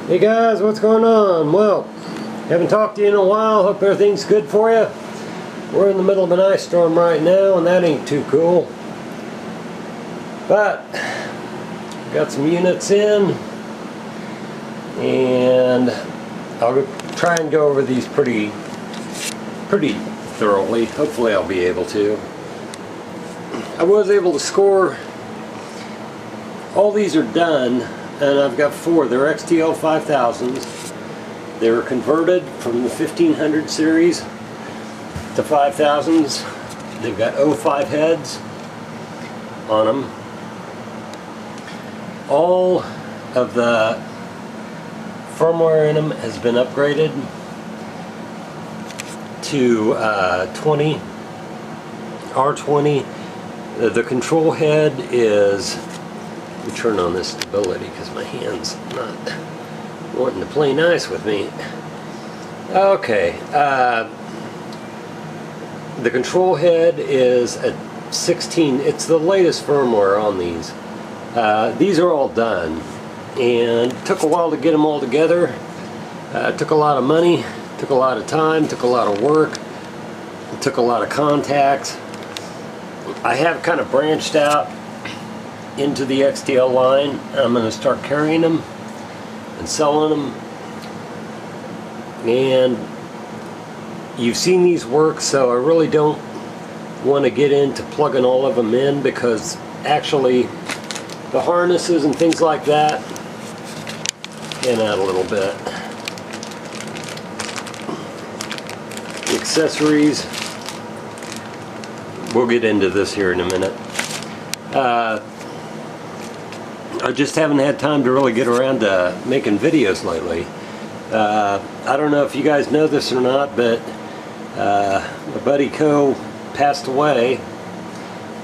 Hey guys, what's going on? Well, haven't talked to you in a while. Hope everything's good for you. We're in the middle of an ice storm right now, and that ain't too cool. But got some units in, and I'll try and go over these pretty thoroughly. Hopefully I'll be able to. I was able to score. All these are done, and I've got 4. They're XTL5000's. They were converted from the 1500 series to 5000's. They've got 05 heads on them. All of the firmware in them has been upgraded to R20. The control head is, let me turn on this stability because my hand's not wanting to play nice with me. Okay, the control head is a 16, it's the latest firmware on these. These are all done, and it took a while to get them all together. It took a lot of money, took a lot of time, took a lot of work, it took a lot of contacts. I have kind of branched out into the XTL line. I'm going to start carrying them and selling them, and you've seen these work, so I really don't want to get into plugging all of them in, because actually the harnesses and things like that in out a little bit. The accessories, we'll get into this here in a minute. I just haven't had time to really get around to making videos lately. I don't know if you guys know this or not, but my buddy Co passed away,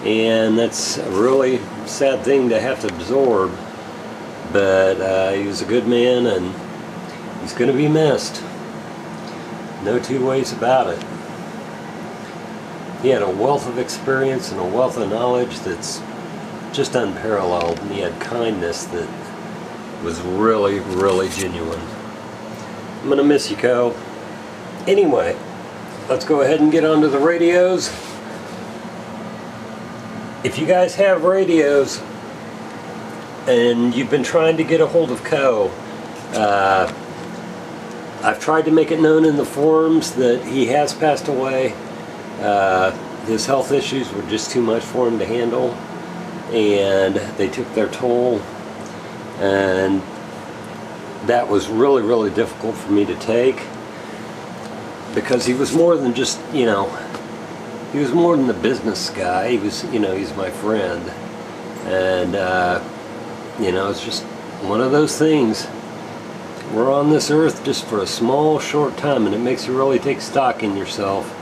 and that's a really sad thing to have to absorb, but he was a good man, and he's going to be missed. No two ways about it. He had a wealth of experience and a wealth of knowledge that's just unparalleled, and he had kindness that was really, really genuine. I'm gonna miss you, Co. Anyway, let's go ahead and get onto the radios. If you guys have radios and you've been trying to get a hold of Co, I've tried to make it known in the forums that he has passed away. His health issues were just too much for him to handle, and they took their toll, and that was really, really difficult for me to take, because he was more than just, you know, he was more than the business guy. He was, you know, he's my friend, and you know, it's just one of those things. We're on this earth just for a small, short time, and it makes you really take stock in yourself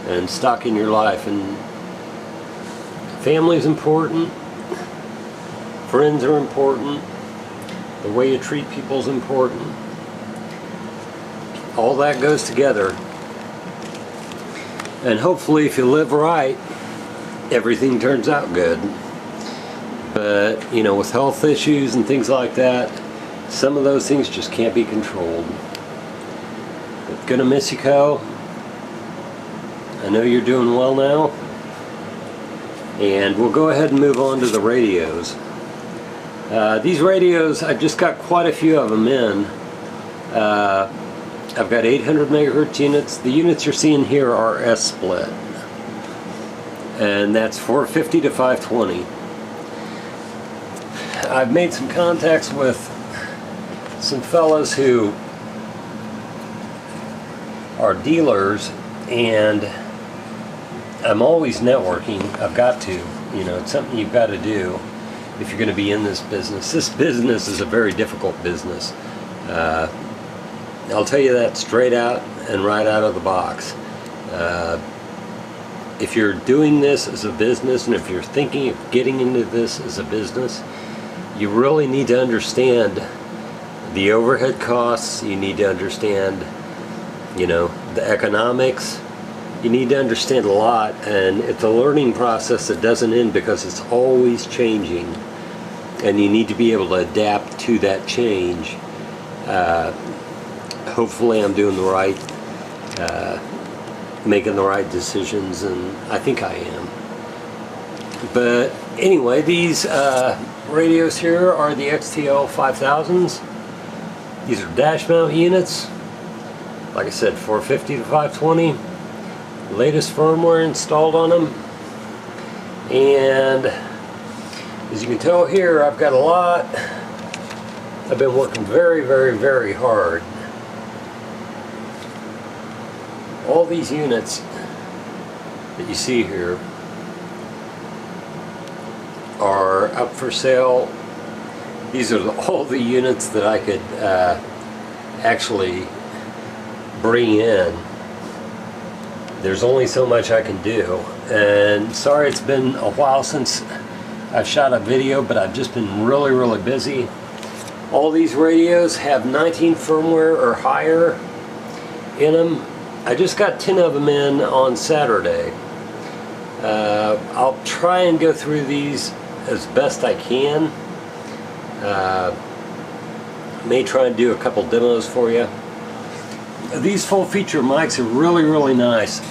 and stock in your life. And family is important, friends are important, the way you treat people is important. All that goes together, and hopefully if you live right, everything turns out good. But you know, with health issues and things like that, some of those things just can't be controlled. But gonna miss you, Co. I know you're doing well now, and we'll go ahead and move on to the radios. These radios, I've just got quite a few of them in. I've got 800 megahertz units. The units you're seeing here are S-split, and that's 450 to 520. I've made some contacts with some fellas who are dealers, and I'm always networking. I've got to, you know, it's something you've got to do if you're going to be in this business. This business is a very difficult business. I'll tell you that straight out and right out of the box. If you're doing this as a business, and if you're thinking of getting into this as a business, you really need to understand the overhead costs. You need to understand, you know, the economics. You need to understand a lot, and it's a learning process that doesn't end, because it's always changing, and you need to be able to adapt to that change. Hopefully I'm doing the right, making the right decisions, and I think I am. But anyway, these radios here are the XTL5000's. These are dash mount units. Like I said, 450 to 520. Latest firmware installed on them. And as you can tell here, I've got a lot. I've been working very, very, very hard. All these units that you see here are up for sale. These are all the units that I could actually bring in. There's only so much I can do, and sorry it's been a while since I've shot a video, but I've just been really, really busy. All these radios have 19 firmware or higher in them. I just got 10 of them in on Saturday. I'll try and go through these as best I can. May try and do a couple demos for you. These full feature mics are really, really nice.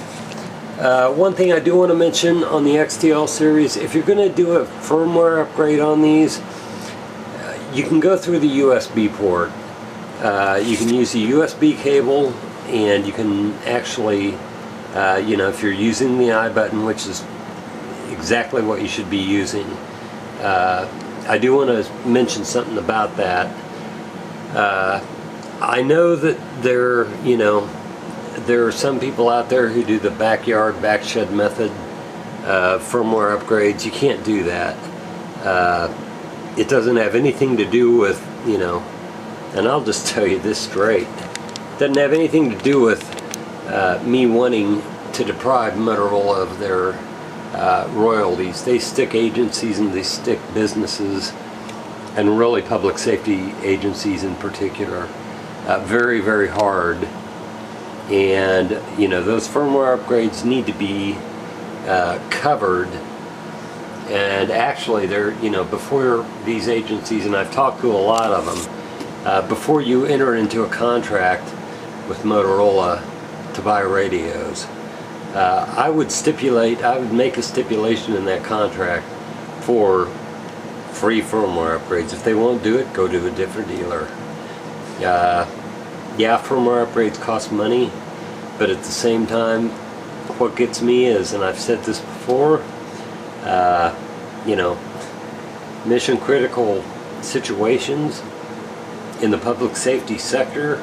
One thing I do want to mention on the XTL series, if you're going to do a firmware upgrade on these, you can go through the USB port. You can use the USB cable, and you can actually, you know, if you're using the I button, which is exactly what you should be using. I do want to mention something about that. I know that there are some people out there who do the backyard, backshed method firmware upgrades. You can't do that. It doesn't have anything to do with, you know, and I'll just tell you this straight. It doesn't have anything to do with me wanting to deprive Motorola of their royalties. They stick agencies and they stick businesses, and really public safety agencies in particular, very, very hard. And you know, those firmware upgrades need to be covered. And actually, they're, you know, before these agencies, and I've talked to a lot of them, before you enter into a contract with Motorola to buy radios, I would make a stipulation in that contract for free firmware upgrades. If they won't do it, go to a different dealer. Yeah, firmware upgrades cost money, but at the same time, what gets me is, and I've said this before, you know, mission critical situations in the public safety sector,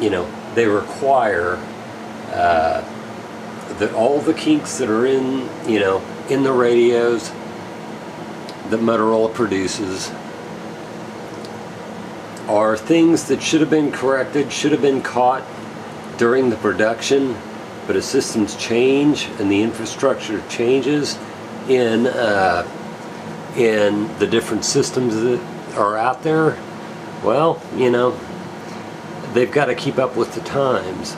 you know, they require that all the kinks that are in, you know, in the radios that Motorola produces are things that should have been corrected, should have been caught during the production, but as systems change and the infrastructure changes in the different systems that are out there, well, you know, they've got to keep up with the times.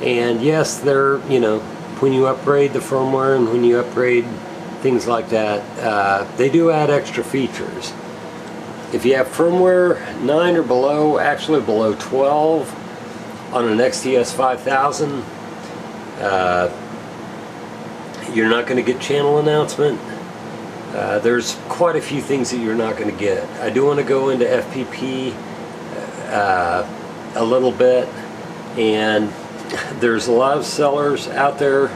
And yes, they're, you know, when you upgrade the firmware and when you upgrade things like that, they do add extra features. If you have firmware 9 or below, actually below 12 on an XTS5000, you're not going to get channel announcement. There's quite a few things that you're not going to get. I do want to go into FPP a little bit, and there's a lot of sellers out there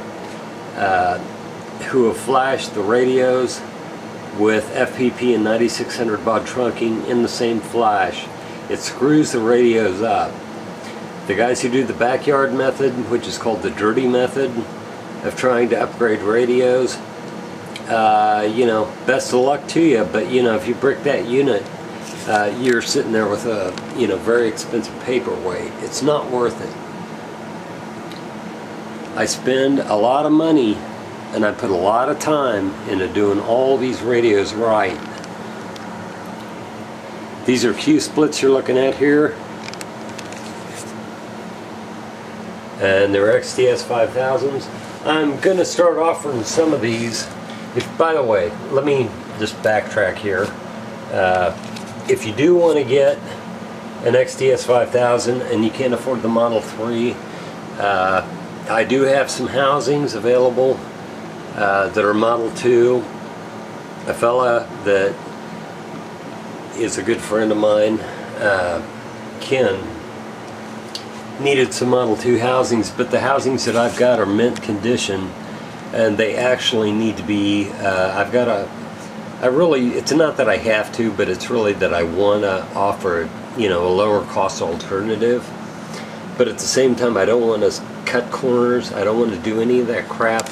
who have flashed the radios with FPP and 9600 baud trunking in the same flash. It screws the radios up. The guys who do the backyard method, which is called the dirty method of trying to upgrade radios, you know, best of luck to you, but you know, if you brick that unit, you're sitting there with a, you know, very expensive paperweight. It's not worth it. I spend a lot of money and I put a lot of time into doing all these radios right. These are Q splits you're looking at here, and they're XTS5000's. I'm going to start offering some of these. By the way, let me just backtrack here. If you do want to get an XTS5000 and you can't afford the Model 3, I do have some housings available that are Model 2. A fella that is a good friend of mine, Ken, needed some Model 2 housings, but the housings that I've got are mint condition, and they actually need to be, it's not that I have to, but it's really that I want to offer, a lower cost alternative. But at the same time, I don't want to cut corners. I don't want to do any of that crap.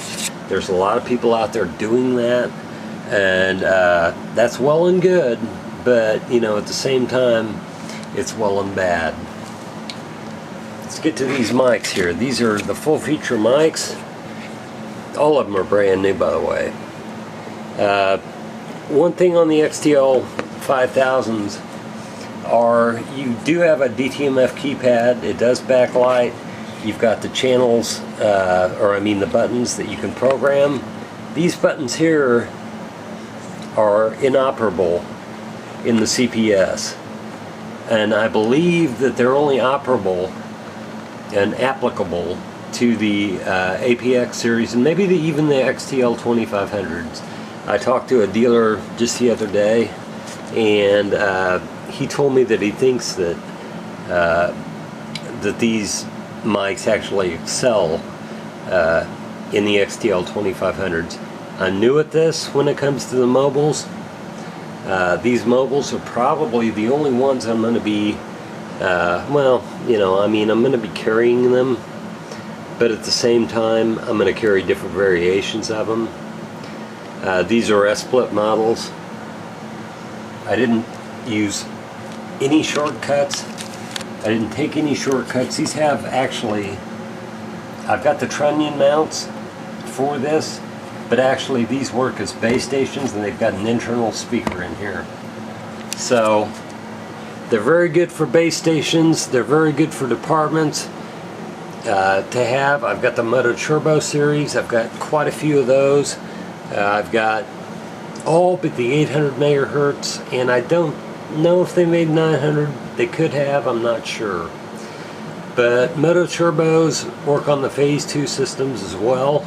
There's a lot of people out there doing that, and that's well and good, but at the same time, it's well and bad. Let's get to these mics here. These are the full feature mics. All of them are brand new, by the way. One thing on the XTL5000's are you do have a DTMF keypad. It does backlight. You've got the channels, the buttons that you can program. These buttons here are inoperable in the CPS, and I believe that they're only operable and applicable to the APCO series, and maybe even the XTL2500's. I talked to a dealer just the other day, and he told me that he thinks that these mics actually excel in the XTL2500's. I'm new at this when it comes to the mobiles. These mobiles are probably the only ones I'm going to be, I'm going to be carrying them, but at the same time, I'm going to carry different variations of them. These are S-split models. I didn't use any shortcuts. I didn't take any shortcuts. These have actually, I've got the trunnion mounts for this, but actually these work as base stations, and they've got an internal speaker in here. So they're very good for base stations. They're very good for departments to have. I've got the Mototrbo series. I've got quite a few of those. I've got all but the 800 megahertz, and I don't know if they made 900. They could have, I'm not sure. But Mototurbos work on the Phase 2 systems as well.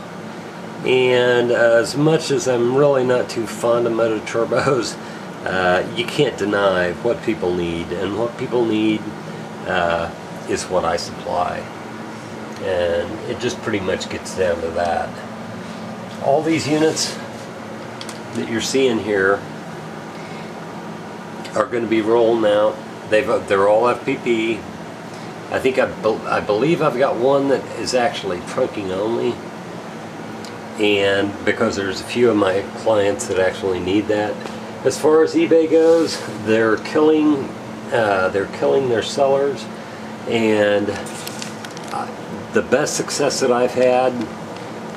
And as much as I'm really not too fond of Mototurbos, you can't deny what people need, and what people need is what I supply. And it just pretty much gets down to that. All these units that you're seeing here are going to be rolling out. They're all FPP. I think I believe I've got one that is actually trunking only, and because there's a few of my clients that actually need that. As far as eBay goes, they're killing their sellers, and the best success that I've had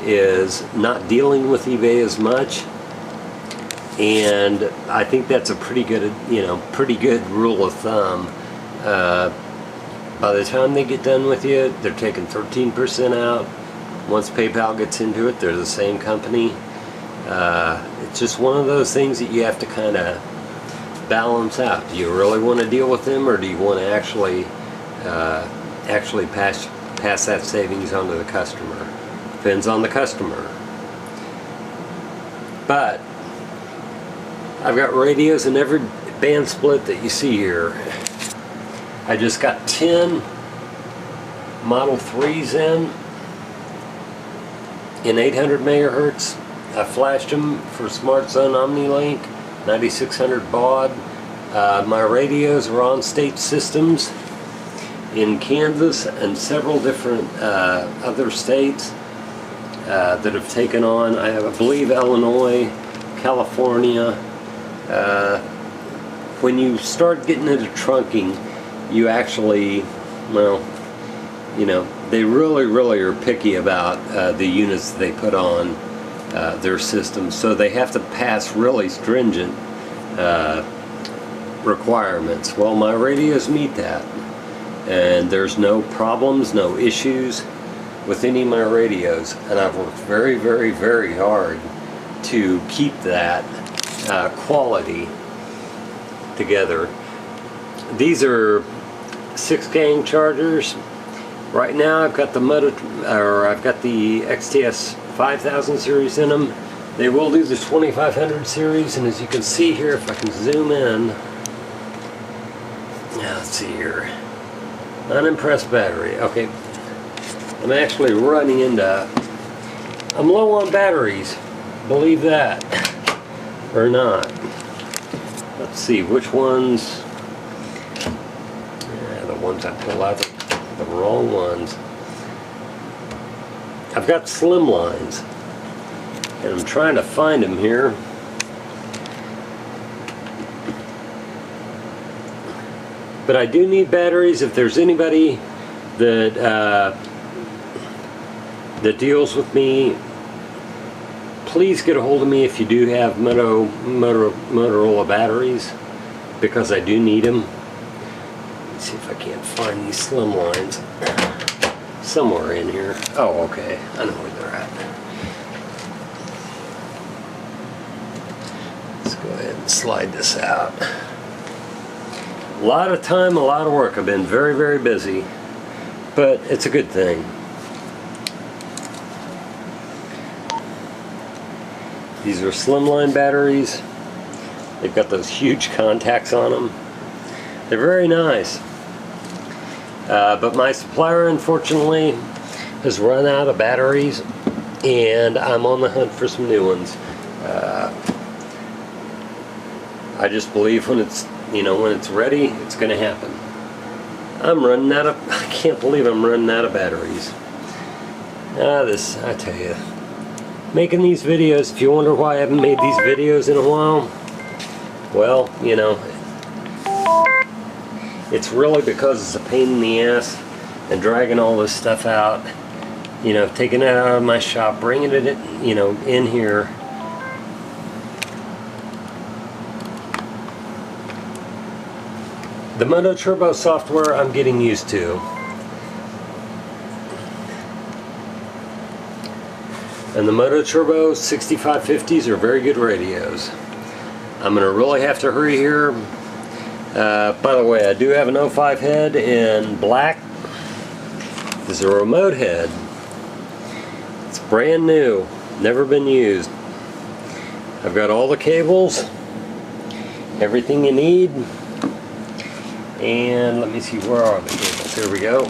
is not dealing with eBay as much, and I think that's a pretty good rule of thumb. By the time they get done with you, they're taking 13% out. Once PayPal gets into it, they're the same company. It's just one of those things that you have to kind of balance out. Do you really want to deal with them, or do you want to actually pass that savings on to the customer? Depends on the customer. But I've got radios in every band split that you see here. I just got 10 Model 3's in 800 megahertz. I flashed them for Smart Zone OmniLink, 9600 baud. My radios are on state systems in Kansas and several different other states that have taken on. I believe Illinois, California. When you start getting into trunking, you actually, they really are picky about the units they put on their systems, so they have to pass really stringent requirements. Well, my radios meet that, and there's no problems, no issues with any of my radios, and I've worked very hard to keep that quality together. These are 6-gang chargers. Right now I've got the XTS5000 series in them. They will do the 2500 series, and as you can see here, if I can zoom in, now let's see here, unimpressed battery. Okay, I'm actually running into, I'm low on batteries, believe that or not. Let's see which ones. The ones I pull out, the wrong ones. I've got slim lines, and I'm trying to find them here. But I do need batteries. If there's anybody that that deals with me, please get a hold of me if you do have Motorola batteries, because I do need them. Let's see if I can't find these slim lines somewhere in here. Oh, okay, I know where they're at. Let's go ahead and slide this out. A lot of time, a lot of work. I've been very, very busy, but it's a good thing. These are slimline batteries. They've got those huge contacts on them. They're very nice. But my supplier, unfortunately, has run out of batteries, and I'm on the hunt for some new ones. I just believe when it's, when it's ready, it's going to happen. I'm running out of, I can't believe I'm running out of batteries. I tell you, making these videos, if you wonder why I haven't made these videos in a while, well, it's really because it's a pain in the ass and dragging all this stuff out, taking it out of my shop, bringing it, in here. The Mototrbo software I'm getting used to. And the Mototrbo 6550's are very good radios. I'm going to really have to hurry here. By the way, I do have an 05 head in black. This is a remote head. It's brand new, never been used. I've got all the cables, everything you need. And let me see, where are the cables? Here we go.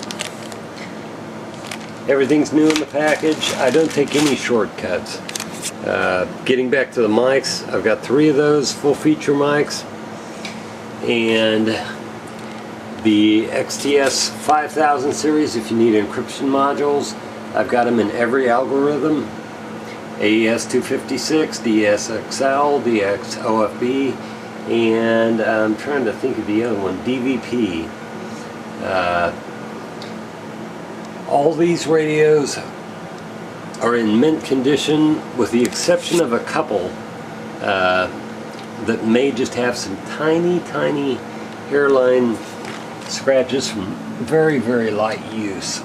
Everything's new in the package. I don't take any shortcuts. Getting back to the mics, I've got 3 of those full feature mics. And the XTS5000 series, if you need encryption modules, I've got them in every algorithm. AES256, DSXL, DXOFB, and I'm trying to think of the other one, DVP. All these radios are in mint condition, with the exception of a couple that may just have some tiny hairline scratches from very, very light use.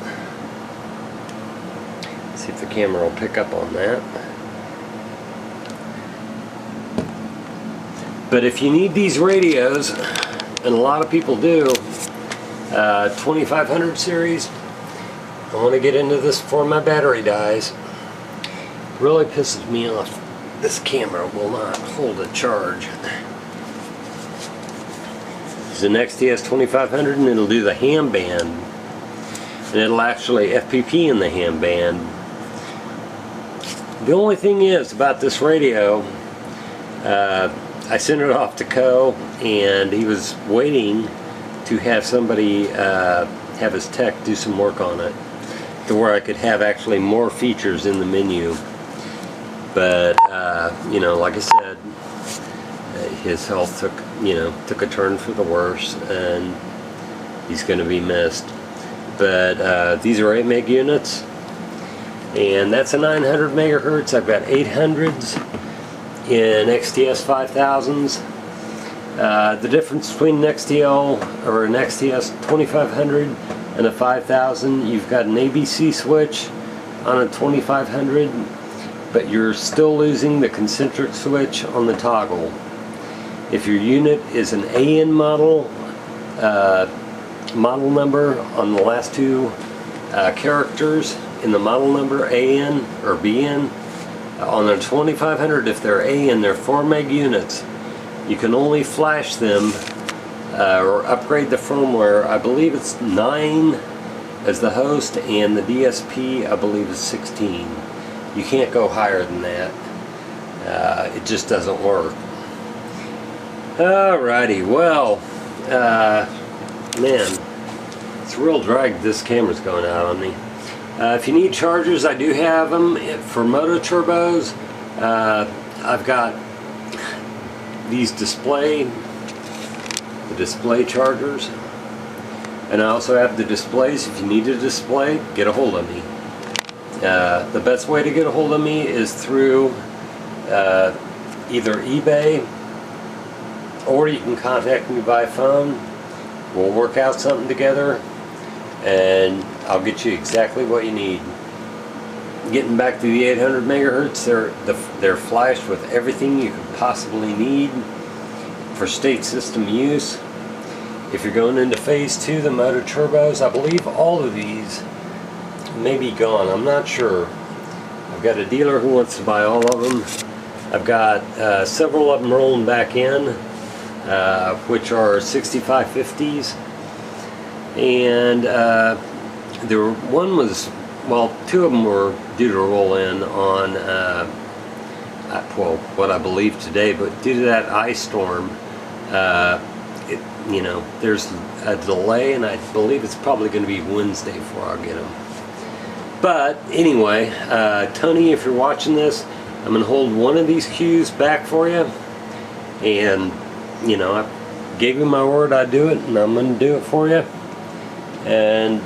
Let's see if the camera will pick up on that. But if you need these radios, and a lot of people do, 2500 series, I want to get into this before my battery dies. Really pisses me off. This camera will not hold a charge. It's an XTS2500, and it'll do the ham band. And it'll actually FPP in the ham band. The only thing is about this radio, I sent it off to Co, and he was waiting to have somebody have his tech do some work on it, to where I could have actually more features in the menu. But like I said, his health took a turn for the worse, and he's going to be missed. But these are 8 meg units, and that's a 900 megahertz. I've got 800s in XTS5000's. The difference between an XTL or an XTS2500 and a 5000, you've got an ABC switch on a 2500, but you're still losing the concentric switch on the toggle. If your unit is an AN model, model number on the last two characters in the model number, AN or BN. On the 2500, if they're AN, they're 4 meg units. You can only flash them or upgrade the firmware. I believe it's 9 as the host, and the DSP I believe is 16. You can't go higher than that. It just doesn't work. Alrighty, well, man, it's a real drag this camera's going out on me. If you need chargers, I do have them for Mototurbos. I've got these display chargers, and I also have the displays. If you need a display, get a hold of me. The best way to get a hold of me is through either eBay, or you can contact me by phone. We'll work out something together, and I'll get you exactly what you need. Getting back to the 800 megahertz, they're flashed with everything you could possibly need for state system use. If you're going into phase 2, the Mototurbos, I believe all of these may be gone. I'm not sure. I've got a dealer who wants to buy all of them. I've got several of them rolling back in, which are 6550's, and one was, well, 2 of them were due to roll in on well, what I believe today, but due to that ice storm, you know, there's a delay, and I believe it's probably going to be Wednesday before I'll get them. But anyway, Tony, if you're watching this, I'm going to hold one of these cues back for you, and you know, I gave you my word I'd do it, and I'm going to do it for you. And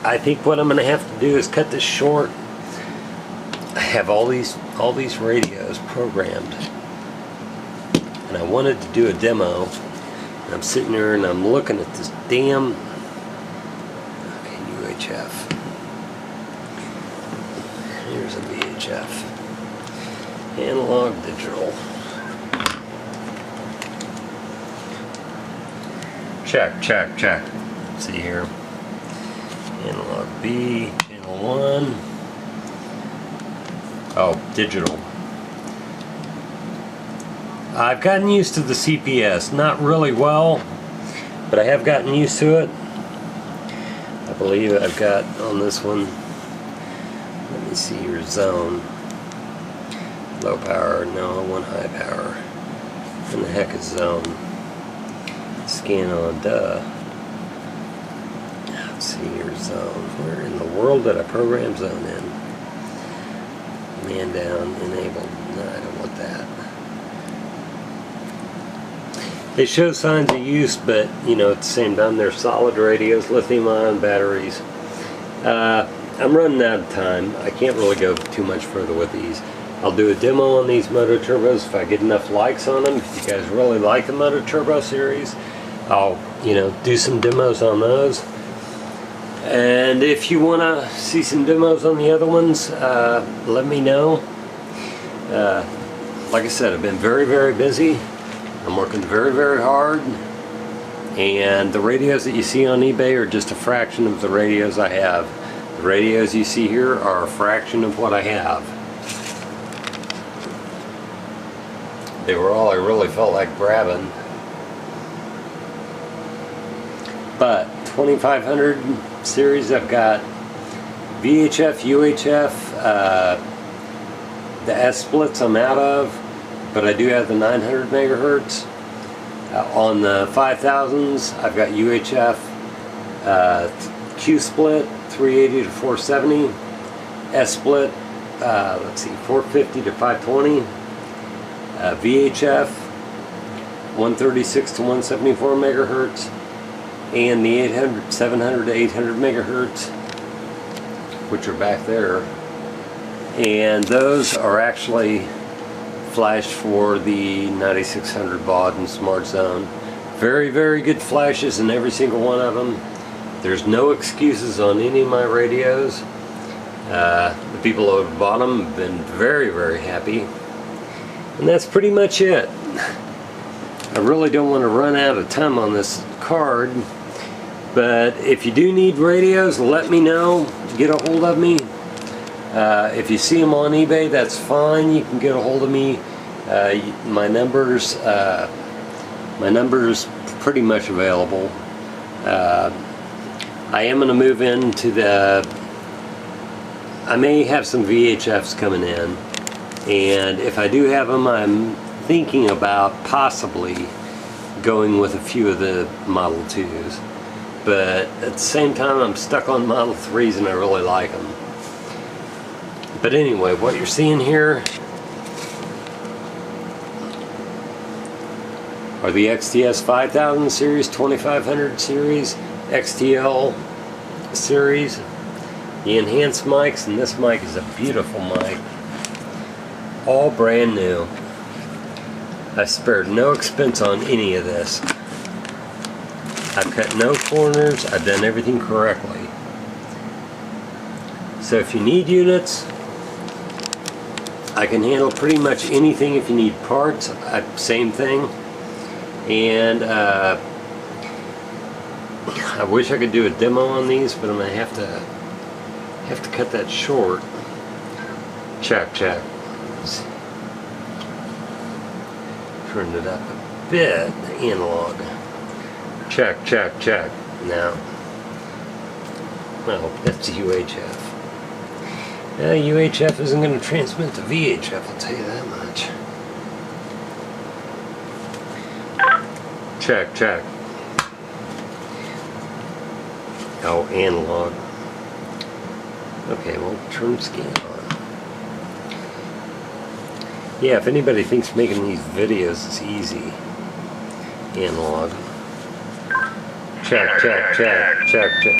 I think what I'm going to have to do is cut this short. I have all these radios programmed, and I wanted to do a demo. And I'm sitting there and I'm looking at this damn UHF. Here's a VHF. Analog digital. Check. See here. Analog B, channel 1. Oh, digital. I've gotten used to the CPS, not really well, but I have gotten used to it. I believe I've got on this one, let me see your zone. Low power, no, I want high power. What the heck is zone? Scan on, duh. Let's see your zone. Where in the world did I program zone in? Man down, enabled. No, I don't want that. They show signs of use, but you know, at the same time, they're solid radios, lithium-ion batteries. I'm running out of time. I can't really go too much further with these. I'll do a demo on these Mototurbos if I get enough likes on them. If you guys really like the Mototurbo series, I'll, you know, do some demos on those. And if you want to see some demos on the other ones, let me know. Like I said, I've been very, very busy. I'm working very, very hard, and the radios that you see on eBay are just a fraction of the radios I have. The radios you see here are a fraction of what I have. They were all I really felt like grabbing. But 2500 series, I've got VHF, UHF, the S splits I'm out of, but I do have the 900 megahertz. On the 5000's, I've got UHF, Q split 380 to 470, S split, let's see, 450 to 520, VHF 136 to 174 megahertz, and the 700 to 800 megahertz, which are back there. And those are actually flashed for the 9600 baud and Smart Zone. Very, very good flashes in every single one of them. There's no excuses on any of my radios. The people who have bought them have been very, very happy. And that's pretty much it. I really don't want to run out of time on this card, But if you do need radios, let me know. Get a hold of me. If you see them on eBay, that's fine. You can get a hold of me. My number's pretty much available. I am going to move into I may have some VHFs coming in, and if I do have them, I'm thinking about possibly going with a few of the Model 2s. But at the same time, I'm stuck on Model 3s and I really like them. But anyway, what you're seeing here are the XTS5000 series, 2500 series, XTL series, the enhanced mics, and this mic is a beautiful mic. All brand new. I spared no expense on any of this. I've cut no corners, I've done everything correctly. So if you need units, I can handle pretty much anything. If you need parts, same thing. And I wish I could do a demo on these, but I'm gonna have to cut that short. Check. Turn it up a bit, the analog. Check. Now, well, that's UHF. UHF isn't going to transmit to VHF, I'll tell you that much. Check. Oh, analog. Okay, well, turn scan on. Yeah, if anybody thinks making these videos is easy, analog. Check.